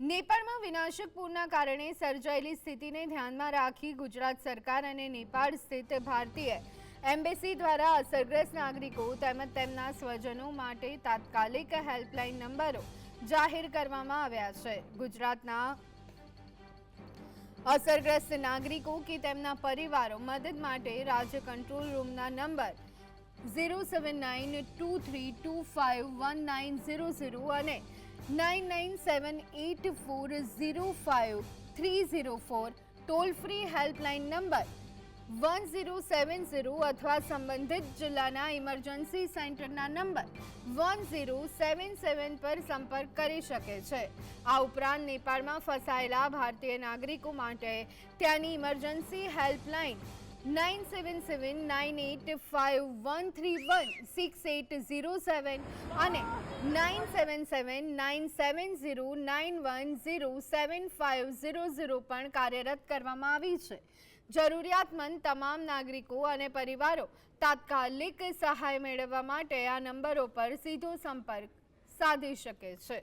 નેપાળમાં વિનાશક પૂરના કારણે સર્જાયેલી સ્થિતિને ધ્યાનમાં રાખી ગુજરાત સરકાર અને નેપાળ સ્થિત ભારતીય એમ્બેસી દ્વારા અસરગ્રસ્ત નાગરિકો તેમજ તેમના સ્વજનો માટે તાત્કાલિક હેલ્પલાઇન નંબરો જાહેર કરવામાં આવ્યા છે। ગુજરાતના અસરગ્રસ્ત નાગરિકો કે તેમના પરિવારો મદદ માટે રાજ્ય કંટ્રોલ રૂમના નંબર 07923251900 અને 9978405304 ટોલ ફ્રી હેલ્પલાઇન નંબર 1070 અથવા સંબંધિત જિલ્લાના ઇમરજન્સી સેન્ટરના નંબર 1077 પર સંપર્ક કરી શકે છે। આ ઉપરાંત નેપાળમાં ફસાયેલા ભારતીય નાગરિકો માટે ત્યાંની ઇમરજન્સી હેલ્પલાઇન 9775131680 અને 97797091075000 પણ કાર્યરત કરવામાં આવી છે। જરૂરિયાતમંદ તમામ નાગરિકો અને પરિવારો તાત્કાલિક સહાય મેળવવા માટે આ નંબરો પર સીધો સંપર્ક સાધી શકે છે।